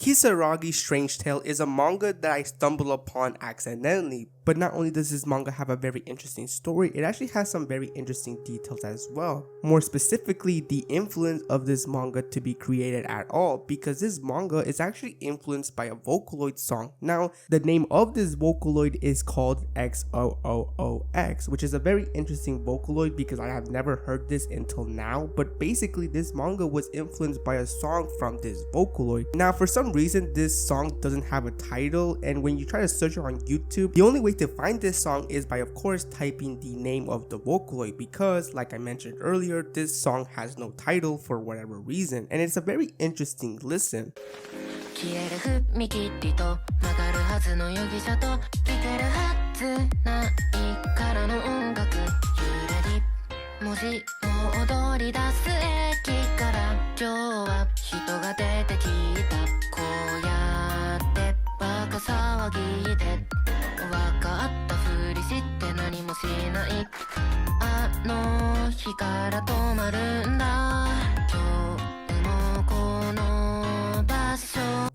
Kisaragi's Strange Tale is a manga that I stumbled upon accidentally, but not only does this manga have a very interesting story, it actually has some very interesting details as well. More specifically, the influence of this manga to be created at all, because this manga is actually influenced by a Vocaloid song. Now, the name of this Vocaloid is called XOOOX, which is a very interesting Vocaloid because I have never heard this until now, but basically this manga was influenced by a song from this Vocaloid. Now, for some reason, this song doesn't have a title, and when you try to search it on YouTube, the only way to find this song is by, of course, typing the name of the Vocaloid, because like I mentioned earlier, this song has no title for whatever reason, and it's a very interesting listen.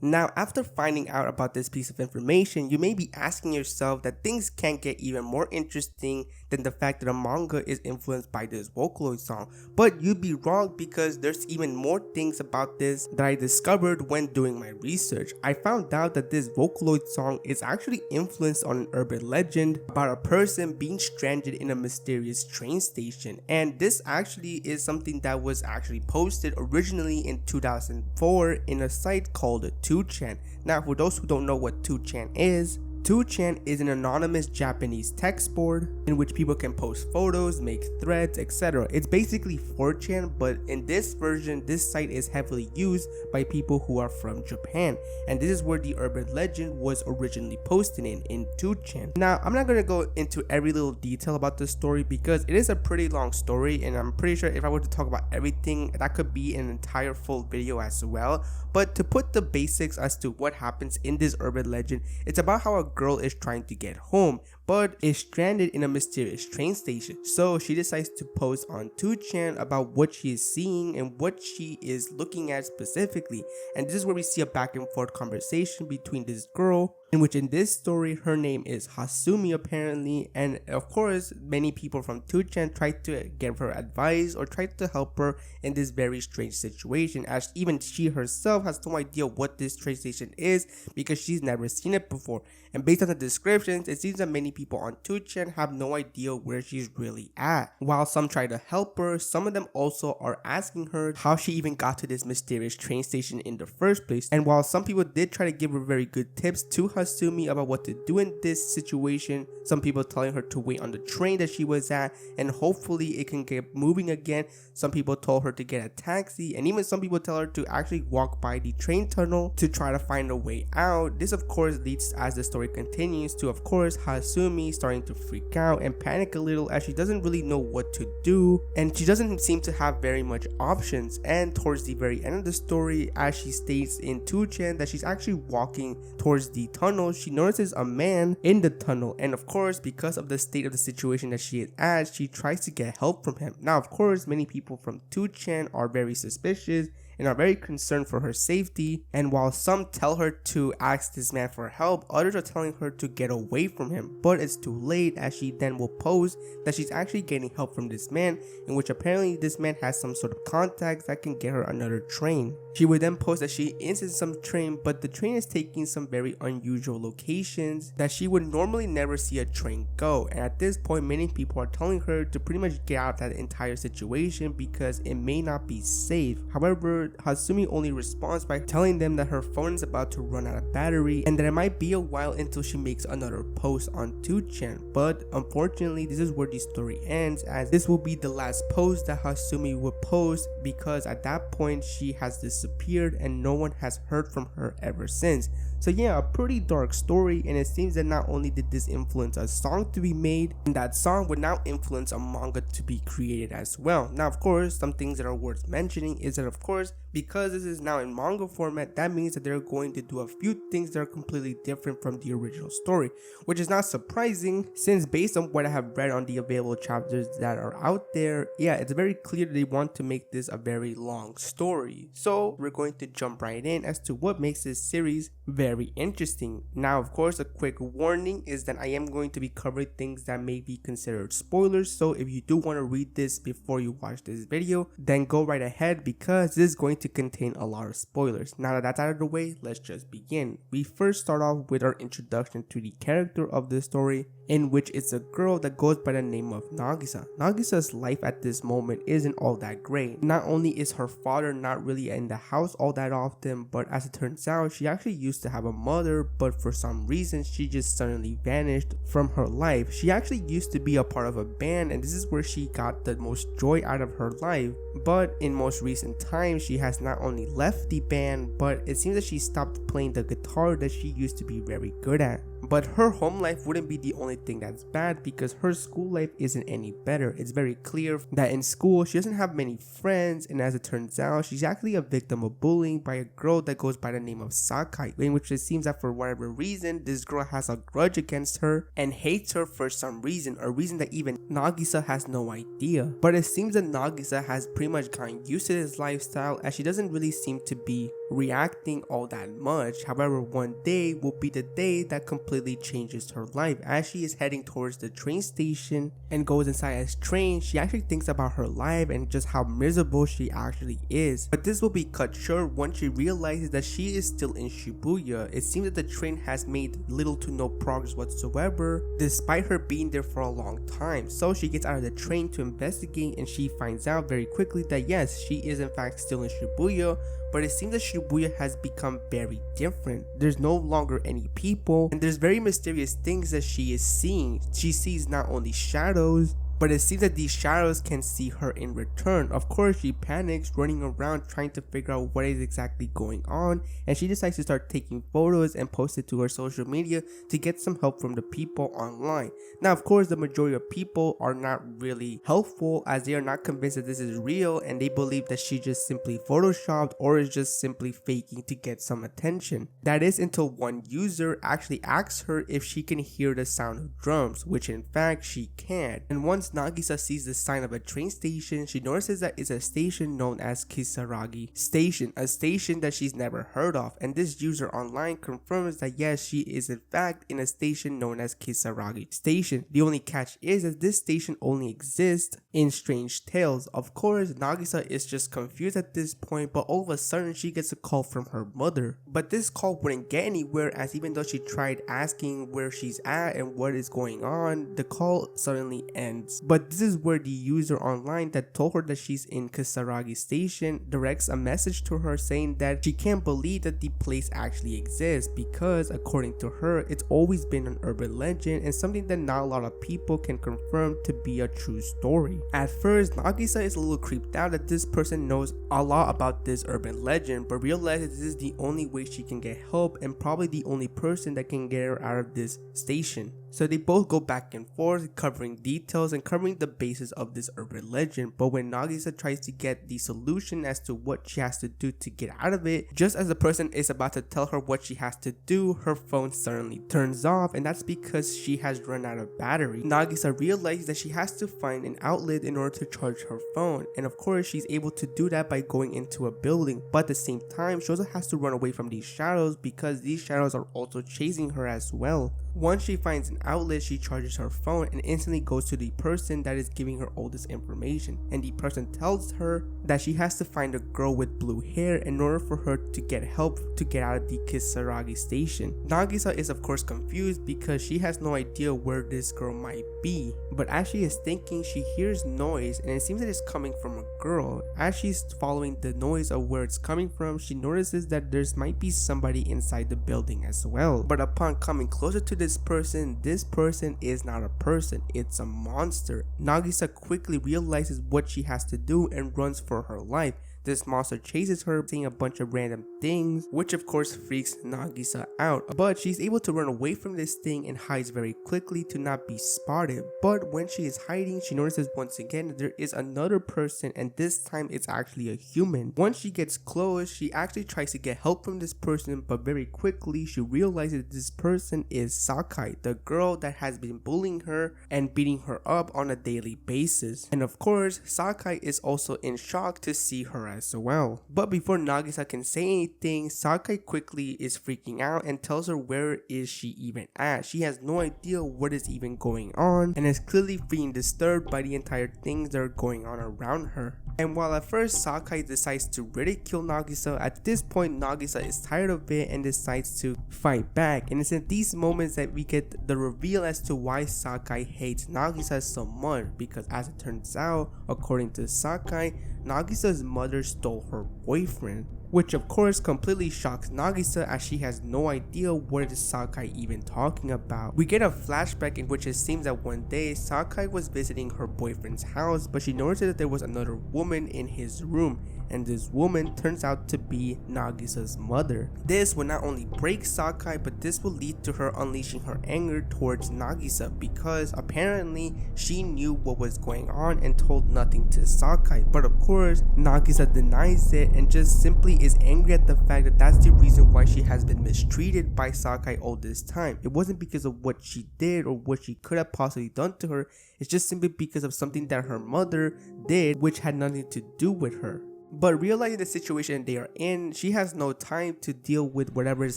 Now, after finding out about this piece of information, you may be asking yourself that things can't get even more interesting than the fact that a manga is influenced by this Vocaloid song. But you'd be wrong, because there's even more things about this that I discovered when doing my research. I found out that this Vocaloid song is actually influenced on an urban legend about a person being stranded in a mysterious train station. And this actually is something that was actually posted originally in 2004 in a site called 2chan. Now, for those who don't know what 2chan is, 2chan is an anonymous Japanese text board in which people can post photos, make threads, etc. It's basically 4chan, but in this version, this site is heavily used by people who are from Japan, and this is where the urban legend was originally posted in 2chan. Now, I'm not going to go into every little detail about the story because it is a pretty long story, and I'm pretty sure if I were to talk about everything, that could be an entire full video as well. But to put the basics as to what happens in this urban legend, it's about how a girl is trying to get home but is stranded in a mysterious train station. So she decides to post on 2chan about what she is seeing and what she is looking at specifically. And this is where we see a back and forth conversation between this girl, in which in this story her name is Hasumi apparently, and of course many people from 2chan tried to give her advice or tried to help her in this very strange situation, as even she herself has no idea what this train station is because she's never seen it before. And based on the descriptions, it seems that many people on 2chan have no idea where she's really at. While some try to help her, some of them also are asking her how she even got to this mysterious train station in the first place. And while some people did try to give her very good tips to Hasumi about what to do in this situation, some people telling her to wait on the train that she was at and hopefully it can get moving again. Some people told her to get a taxi, and even some people tell her to actually walk by the train tunnel to try to find a way out. This of course leads, as the story continues, to of course Hasumi starting to freak out and panic a little as she doesn't really know what to do, and she doesn't seem to have very much options. And towards the very end of the story, as she states in 2chan that she's actually walking towards the tunnel, she notices a man in the tunnel, and of course because of the state of the situation that she is at, she tries to get help from him. Now of course many people from 2chan are very suspicious and are very concerned for her safety, and while some tell her to ask this man for help, others are telling her to get away from him, but it's too late, as she then will post that she's actually getting help from this man, in which apparently this man has some sort of contacts that can get her another train. She would then post that she is in some train, but the train is taking some very unusual locations that she would normally never see a train go, and at this point many people are telling her to pretty much get out of that entire situation because it may not be safe. However, Hasumi only responds by telling them that her phone is about to run out of battery and that it might be a while until she makes another post on 2chan. But unfortunately, this is where the story ends, as this will be the last post that Hasumi would post, because at that point she has disappeared and no one has heard from her ever since. So yeah, a pretty dark story, and it seems that not only did this influence a song to be made, and that song would now influence a manga to be created as well. Now of course, some things that are worth mentioning is that of course Because this is now in manga format, that means that they're going to do a few things that are completely different from the original story, which is not surprising since based on what I have read on the available chapters that are out there, yeah, it's very clear they want to make this a very long story. So we're going to jump right in as to what makes this series very interesting. Now, of course, a quick warning is that I am going to be covering things that may be considered spoilers, so if you do want to read this before you watch this video, then go right ahead because this is going to contain a lot of spoilers. Now that that's out of the way, let's just begin. We first start off with our introduction to the character of the story, in which it's a girl that goes by the name of Nagisa. Nagisa's life at this moment isn't all that great. Not only is her father not really in the house all that often, but as it turns out, she actually used to have a mother, but for some reason she just suddenly vanished from her life. She actually used to be a part of a band, and this is where she got the most joy out of her life. But in most recent times, she has not only left the band, but it seems that she stopped playing the guitar that she used to be very good at. But her home life wouldn't be the only thing that's bad because her school life isn't any better. It's very clear that in school she doesn't have many friends, and as it turns out, she's actually a victim of bullying by a girl that goes by the name of Sakai, in which it seems that for whatever reason, this girl has a grudge against her and hates her for some reason, a reason that even Nagisa has no idea. But it seems that Nagisa has pretty much gotten used to this lifestyle as she doesn't really seem to be reacting all that much. However, one day will be the day that completely changes her life. As she is heading towards the train station and goes inside a train, she actually thinks about her life and just how miserable she actually is. But this will be cut short once she realizes that she is still in Shibuya. It seems that the train has made little to no progress whatsoever despite her being there for a long time. So she gets out of the train to investigate, and she finds out very quickly that yes, she is in fact still in Shibuya, but it seems that Shibuya has become very different. There's no longer any people, and there's very mysterious things that she is seeing. She sees not only shadows, but it seems that these shadows can see her in return. Of course, she panics, running around trying to figure out what is exactly going on, and she decides to start taking photos and post it to her social media to get some help from the people online. Now, of course, the majority of people are not really helpful as they are not convinced that this is real, and they believe that she just simply photoshopped or is just simply faking to get some attention. That is until one user actually asks her if she can hear the sound of drums, which in fact she can. And once Nagisa sees the sign of a train station, she notices that it's a station known as Kisaragi Station, a station that she's never heard of, and this user online confirms that yes, she is in fact in a station known as Kisaragi Station. The only catch is that this station only exists in Strange Tales. Of course, Nagisa is just confused at this point, but all of a sudden she gets a call from her mother. But this call wouldn't get anywhere, as even though she tried asking where she's at and what is going on, the call suddenly ends. But this is where the user online that told her that she's in Kisaragi Station directs a message to her saying that she can't believe that the place actually exists because according to her, it's always been an urban legend and something that not a lot of people can confirm to be a true story. At first, Nagisa is a little creeped out that this person knows a lot about this urban legend, but realizes this is the only way she can get help and probably the only person that can get her out of this station. So they both go back and forth covering details and covering the basis of this urban legend, but when Nagisa tries to get the solution as to what she has to do to get out of it, just as the person is about to tell her what she has to do, her phone suddenly turns off, and that's because she has run out of battery. Nagisa realizes that she has to find an outlet in order to charge her phone, and of course she's able to do that by going into a building, but at the same time she also has to run away from these shadows because these shadows are also chasing her as well. Once she finds an outlet, she charges her phone and instantly goes to the person that is giving her all this information, and the person tells her that she has to find a girl with blue hair in order for her to get help to get out of the Kisaragi station. Nagisa is of course confused because she has no idea where this girl might be, but as she is thinking, she hears noise and it seems that it's coming from a girl. As she's following the noise of where it's coming from, she notices that there might be somebody inside the building as well, but upon coming closer to this person is not a person, it's a monster. Nagisa quickly realizes what she has to do and runs for her life. This monster chases her, saying a bunch of random things, which of course freaks Nagisa out. But she's able to run away from this thing and hides very quickly to not be spotted. But when she is hiding, she notices once again that there is another person, and this time it's actually a human. Once she gets close, she actually tries to get help from this person, but very quickly she realizes this person is Sakai, the girl that has been bullying her and beating her up on a daily basis. And of course, Sakai is also in shock to see her as well. But before Nagisa can say anything, Sakai quickly is freaking out and tells her where is she even at. She has no idea what is even going on and is clearly being disturbed by the entire things that are going on around her. And while at first Sakai decides to ridicule Nagisa, at this point Nagisa is tired of it and decides to fight back. And it's in these moments that we get the reveal as to why Sakai hates Nagisa so much, because as it turns out, according to Sakai, Nagisa's mother stole her boyfriend, which of course completely shocks Nagisa as she has no idea what is Sakai even talking about. We get a flashback in which it seems that one day Sakai was visiting her boyfriend's house, but she noticed that there was another woman in his room, and this woman turns out to be Nagisa's mother. This will not only break Sakai, but this will lead to her unleashing her anger towards Nagisa, because apparently she knew what was going on and told nothing to Sakai. But of course Nagisa denies it and just simply is angry at the fact that that's the reason why she has been mistreated by Sakai all this time. It wasn't because of what she did or what she could have possibly done to her, it's just simply because of something that her mother did which had nothing to do with her. But realizing the situation they are in, she has no time to deal with whatever is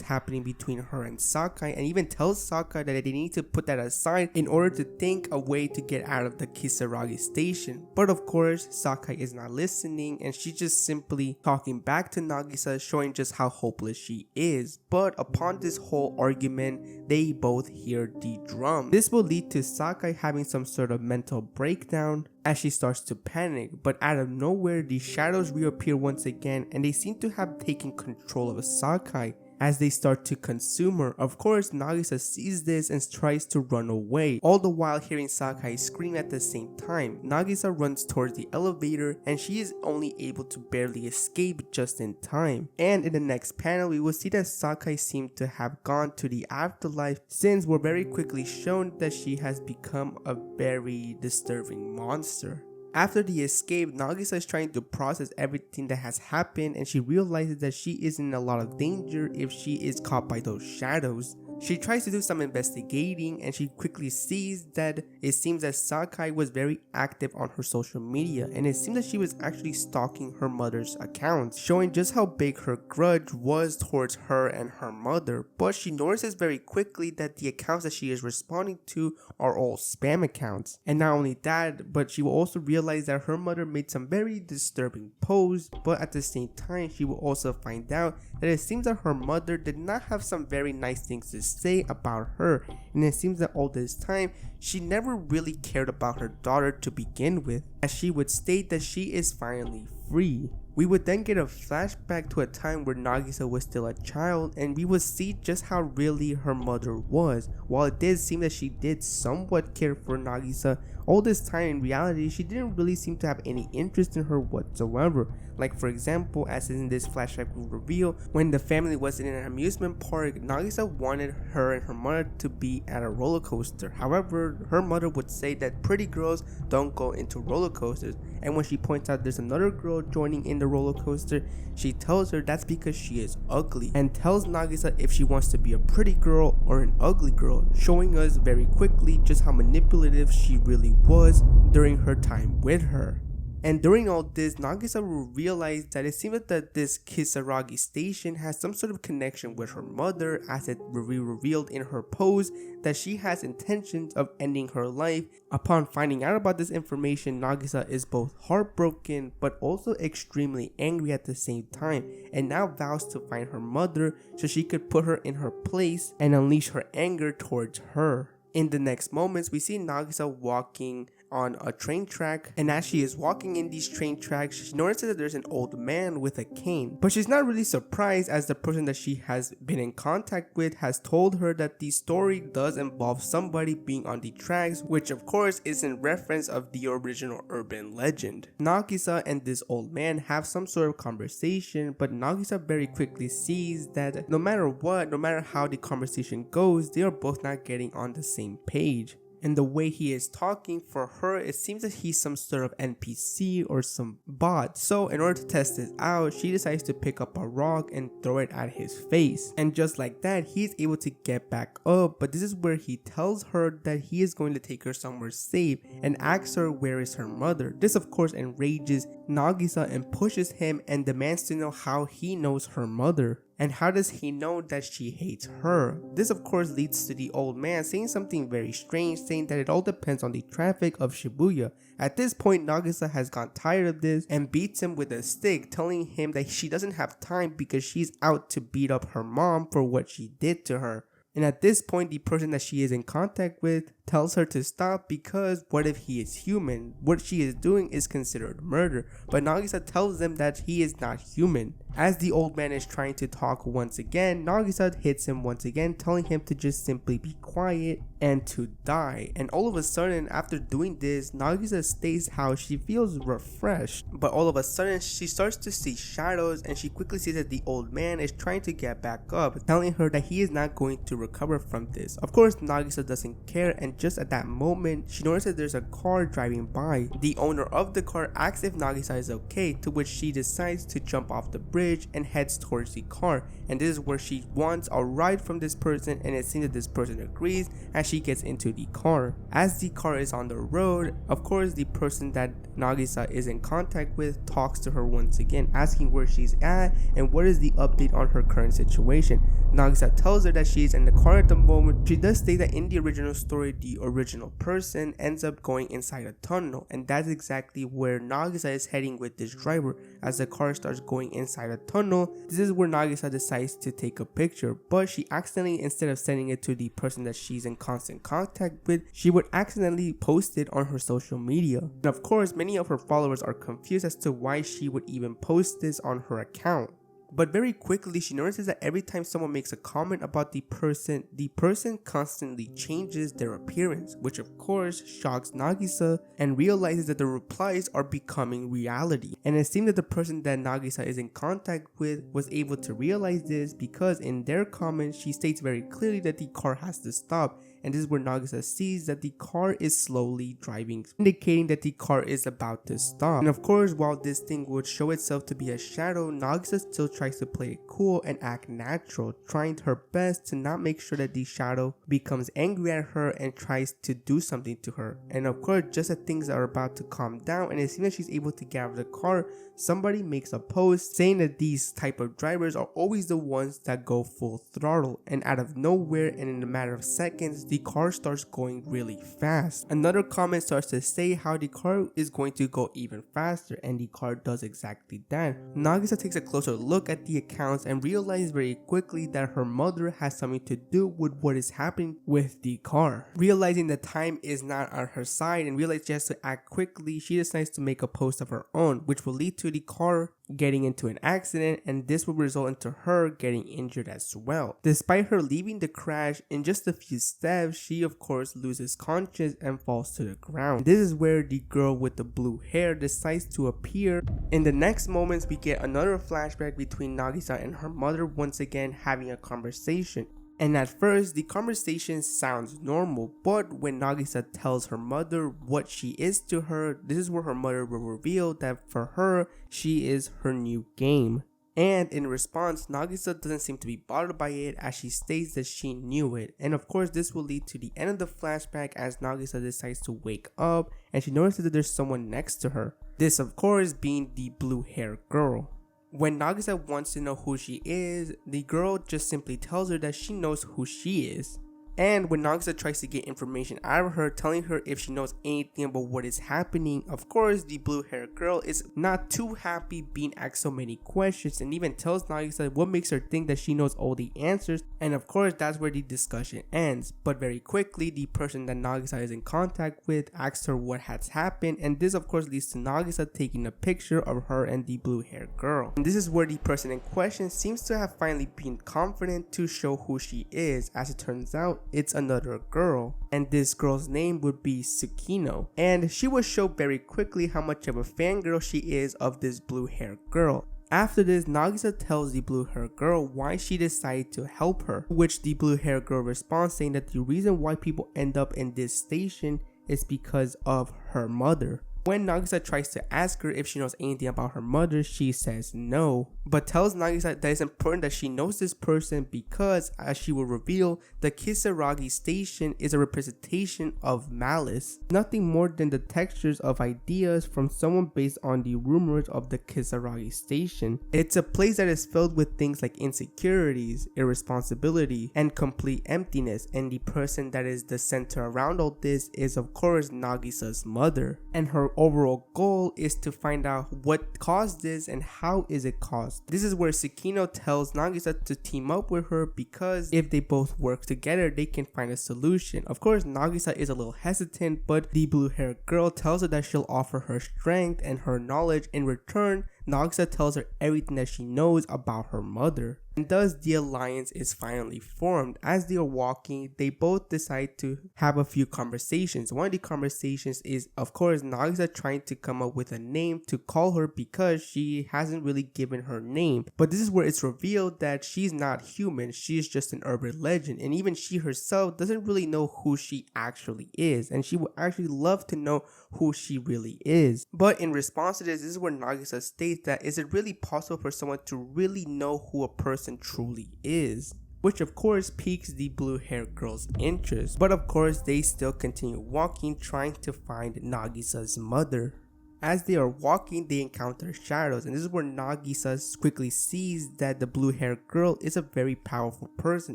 happening between her and Sakai, and even tells Sakai that they need to put that aside in order to think a way to get out of the Kisaragi station. But of course Sakai is not listening, and she's just simply talking back to Nagisa, showing just how hopeless she is. But upon this whole argument, they both hear the drum. This will lead to Sakai having some sort of mental breakdown as she starts to panic, but out of nowhere the shadows reappear once again, and they seem to have taken control of Sakai as they start to consume her. Of course Nagisa sees this and tries to run away, all the while hearing Sakai scream at the same time. Nagisa runs towards the elevator and she is only able to barely escape just in time. And in the next panel we will see that Sakai seemed to have gone to the afterlife, since we're very quickly shown that she has become a very disturbing monster. After the escape, Nagisa is trying to process everything that has happened, and she realizes that she is in a lot of danger if she is caught by those shadows. She tries to do some investigating, and she quickly sees that it seems that Sakai was very active on her social media, and it seems that she was actually stalking her mother's accounts, showing just how big her grudge was towards her and her mother. But she notices very quickly that the accounts that she is responding to are all spam accounts. And not only that, but she will also realize that her mother made some very disturbing posts, but at the same time she will also find out that it seems that her mother did not have some very nice things to say about her, and it seems that all this time she never really cared about her daughter to begin with, as she would state that she is finally free. We would then get a flashback to a time where Nagisa was still a child, and we would see just how really her mother was. While it did seem that she did somewhat care for Nagisa, all this time in reality she didn't really seem to have any interest in her whatsoever. Like for example, as in this flashback will reveal, when the family was in an amusement park, Nagisa wanted her and her mother to be at a roller coaster. However, her mother would say that pretty girls don't go into roller coasters, and when she points out there's another girl joining in the roller coaster, she tells her that's because she is ugly, and tells Nagisa if she wants to be a pretty girl or an ugly girl, showing us very quickly just how manipulative she really was during her time with her. And during all this, Nagisa will realize that it seems that this Kisaragi station has some sort of connection with her mother, as it will be revealed in her post that she has intentions of ending her life. Upon finding out about this information, Nagisa is both heartbroken but also extremely angry at the same time, and now vows to find her mother so she could put her in her place and unleash her anger towards her. In the next moments, we see Nagisa walking on a train track, and as she is walking in these train tracks, she notices that there's an old man with a cane. But she's not really surprised, as the person that she has been in contact with has told her that the story does involve somebody being on the tracks, which of course is in reference of the original urban legend. Nagisa and this old man have some sort of conversation, but Nagisa very quickly sees that no matter what, no matter how the conversation goes, they are both not getting on the same page. And the way he is talking, for her, it seems that he's some sort of NPC or some bot. So in order to test this out, she decides to pick up a rock and throw it at his face. And just like that, he's able to get back up. But this is where he tells her that he is going to take her somewhere safe and asks her where is her mother. This of course enrages Nagisa and pushes him and demands to know how he knows her mother. And how does he know that she hates her? This of course leads to the old man saying something very strange, saying that it all depends on the traffic of Shibuya. At this point, Nagisa has gotten tired of this and beats him with a stick, telling him that she doesn't have time because she's out to beat up her mom for what she did to her. And at this point, the person that she is in contact with tells her to stop because what if he is human? What she is doing is considered murder. But Nagisa tells them that he is not human. As the old man is trying to talk once again, Nagisa hits him once again, telling him to just simply be quiet and to die. And all of a sudden, after doing this, Nagisa states how she feels refreshed. But all of a sudden, she starts to see shadows and she quickly sees that the old man is trying to get back up, telling her that he is not going to recover from this. Of course, Nagisa doesn't care, and just at that moment, she notices there's a car driving by. The owner of the car asks if Nagisa is okay, to which she decides to jump off the bridge and heads towards the car. And this is where she wants a ride from this person, and it seems that this person agrees as she gets into the car. As the car is on the road, of course the person that Nagisa is in contact with talks to her once again, asking where she's at and what is the update on her current situation. Nagisa tells her that she's in the car at the moment. She does state that in the original story, the original person ends up going inside a tunnel, and that's exactly where Nagisa is heading with this driver. As the car starts going inside a tunnel, this is where Nagisa decides to take a picture, but she accidentally, instead of sending it to the person that she's in constant contact with, she would accidentally post it on her social media. And of course, many of her followers are confused as to why she would even post this on her account. But very quickly, she notices that every time someone makes a comment about the person constantly changes their appearance, which of course shocks Nagisa and realizes that the replies are becoming reality. And it seems that the person that Nagisa is in contact with was able to realize this because in their comments, she states very clearly that the car has to stop. And this is where Nagisa sees that the car is slowly driving, indicating that the car is about to stop. And of course, while this thing would show itself to be a shadow, Nagisa still tries to play it cool and act natural, trying her best to not make sure that the shadow becomes angry at her and tries to do something to her. And of course, just as things are about to calm down and it seems that she's able to get out of the car, somebody makes a post saying that these type of drivers are always the ones that go full throttle, and out of nowhere and in a matter of seconds, the car starts going really fast. Another comment starts to say how the car is going to go even faster, and the car does exactly that. Nagisa takes a closer look at the accounts and realizes very quickly that her mother has something to do with what is happening with the car. Realizing that time is not on her side and realizing she has to act quickly, she decides to make a post of her own, which will lead to the car getting into an accident, and this will result into her getting injured as well. Despite her leaving the crash, in just a few steps, she of course loses conscience and falls to the ground. This is where the girl with the blue hair decides to appear. In the next moments, we get another flashback between Nagisa and her mother once again having a conversation. And at first, the conversation sounds normal, but when Nagisa tells her mother what she is to her, this is where her mother will reveal that for her, she is her new game. And in response, Nagisa doesn't seem to be bothered by it as she states that she knew it. And of course, this will lead to the end of the flashback as Nagisa decides to wake up and she notices that there's someone next to her. This of course being the blue hair girl. When Nagisa wants to know who she is, the girl just simply tells her that she knows who she is. And when Nagisa tries to get information out of her, telling her if she knows anything about what is happening, of course the blue haired girl is not too happy being asked so many questions, and even tells Nagisa what makes her think that she knows all the answers. And of course that's where the discussion ends. But very quickly the person that Nagisa is in contact with asks her what has happened, and this of course leads to Nagisa taking a picture of her and the blue haired girl. And this is where the person in question seems to have finally been confident to show who she is. As it turns out, it's another girl, and this girl's name would be Tsukino, and she will show very quickly how much of a fangirl she is of this blue haired girl. After this, Nagisa tells the blue haired girl why she decided to help her, which the blue haired girl responds saying that the reason why people end up in this station is because of her mother. When Nagisa tries to ask her if she knows anything about her mother, she says no, but tells Nagisa that it's important that she knows this person because, as she will reveal, the Kisaragi station is a representation of malice, nothing more than the textures of ideas from someone based on the rumors of the Kisaragi station. It's a place that is filled with things like insecurities, irresponsibility, and complete emptiness, and the person that is the center around all this is of course Nagisa's mother, and her overall goal is to find out what caused this and how is it caused. This is where Tsukino tells Nagisa to team up with her because if they both work together they can find a solution. Of course Nagisa is a little hesitant, but the blue haired girl tells her that she'll offer her strength and her knowledge. In return, Nagisa tells her everything that she knows about her mother. And thus the alliance is finally formed. As they are walking, they both decide to have a few conversations. One of the conversations is of course Nagisa trying to come up with a name to call her because she hasn't really given her name. But this is where it's revealed that she's not human, she's just an urban legend, and even she herself doesn't really know who she actually is, and she would actually love to know who she really is. But in response to this is where Nagisa states that is it really possible for someone to really know who a person truly is, which of course piques the blue haired girl's interest. But of course they still continue walking, trying to find Nagisa's mother. As they are walking, they encounter shadows, and this is where Nagisa quickly sees that the blue haired girl is a very powerful person,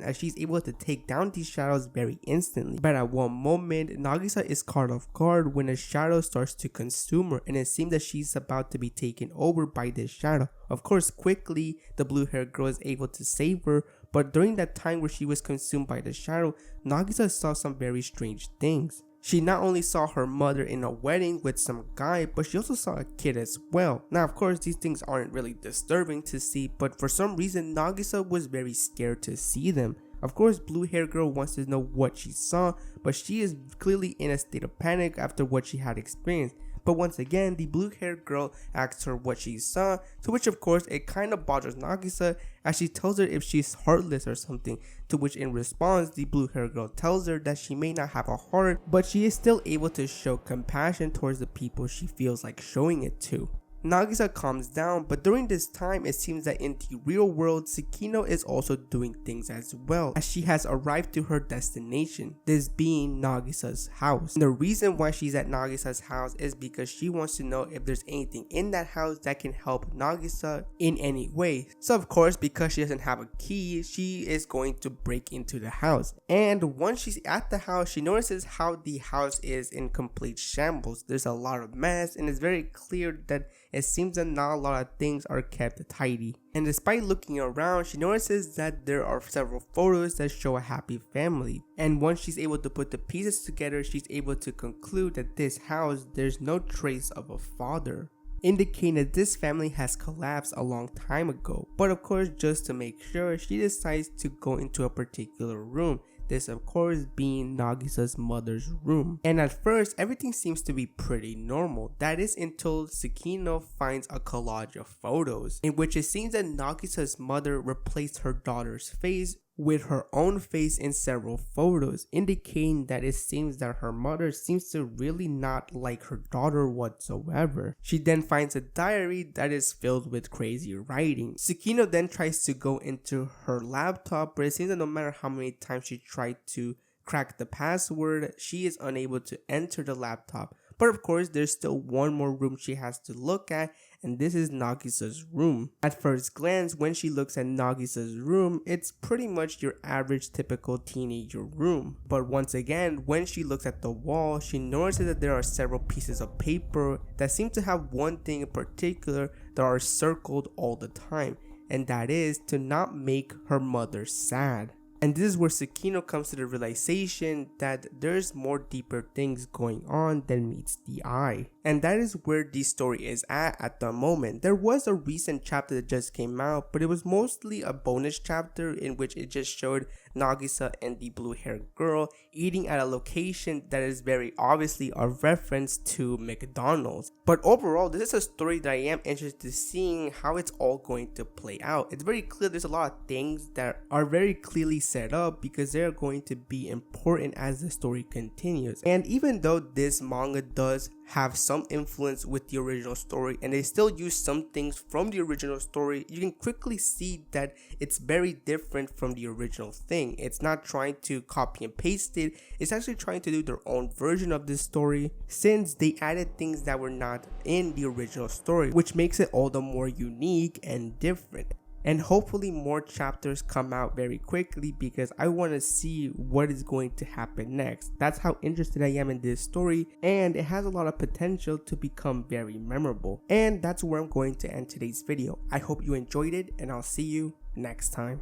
as she's able to take down these shadows very instantly. But at one moment, Nagisa is caught off guard when a shadow starts to consume her, and it seems that she's about to be taken over by this shadow. Of course, quickly the blue haired girl is able to save her, but during that time where she was consumed by the shadow, Nagisa saw some very strange things. She not only saw her mother in a wedding with some guy, but she also saw a kid as well. Now of course these things aren't really disturbing to see, but for some reason Nagisa was very scared to see them. Of course blue hair girl wants to know what she saw, but she is clearly in a state of panic after what she had experienced. But once again, the blue haired girl asks her what she saw, to which of course it kind of bothers Nagisa as she tells her if she's heartless or something, to which in response the blue haired girl tells her that she may not have a heart, but she is still able to show compassion towards the people she feels like showing it to. Nagisa calms down, but during this time it seems that in the real world Tsukino is also doing things as well, as she has arrived to her destination, this being Nagisa's house. And the reason why she's at Nagisa's house is because she wants to know if there's anything in that house that can help Nagisa in any way. So of course, because she doesn't have a key, she is going to break into the house. And once she's at the house, she notices how the house is in complete shambles. There's a lot of mess, and it's very clear that it seems that not a lot of things are kept tidy. And despite looking around, she notices that there are several photos that show a happy family. And once she's able to put the pieces together, she's able to conclude that this house, there's no trace of a father, indicating that this family has collapsed a long time ago. But of course, just to make sure, she decides to go into a particular room. This of course being Nagisa's mother's room. And at first everything seems to be pretty normal. That is until Tsukino finds a collage of photos in which it seems that Nagisa's mother replaced her daughter's face with her own face in several photos, indicating that it seems that her mother seems to really not like her daughter whatsoever. She then finds a diary that is filled with crazy writing. Tsukino then tries to go into her laptop, but it seems that no matter how many times she tried to crack the password, she is unable to enter the laptop. But of course, there's still one more room she has to look at, and this is Nagisa's room. At first glance, when she looks at Nagisa's room, it's pretty much your average typical teenager room. But once again, when she looks at the wall, she notices that there are several pieces of paper that seem to have one thing in particular that are circled all the time, and that is to not make her mother sad. And this is where Tsukino comes to the realization that there's more deeper things going on than meets the eye. And that is where the story is at the moment. There was a recent chapter that just came out, but it was mostly a bonus chapter in which it just showed Nagisa and the blue-haired girl eating at a location that is very obviously a reference to McDonald's. But overall, this is a story that I am interested in seeing how it's all going to play out. It's very clear there's a lot of things that are very clearly set up because they're going to be important as the story continues. And even though this manga does have some influence with the original story and they still use some things from the original story, you can quickly see that it's very different from the original thing. It's not trying to copy and paste it, it's actually trying to do their own version of this story, since they added things that were not in the original story, which makes it all the more unique and different. And hopefully more chapters come out very quickly because I want to see what is going to happen next. That's how interested I am in this story, and it has a lot of potential to become very memorable. And that's where I'm going to end today's video. I hope you enjoyed it, and I'll see you next time.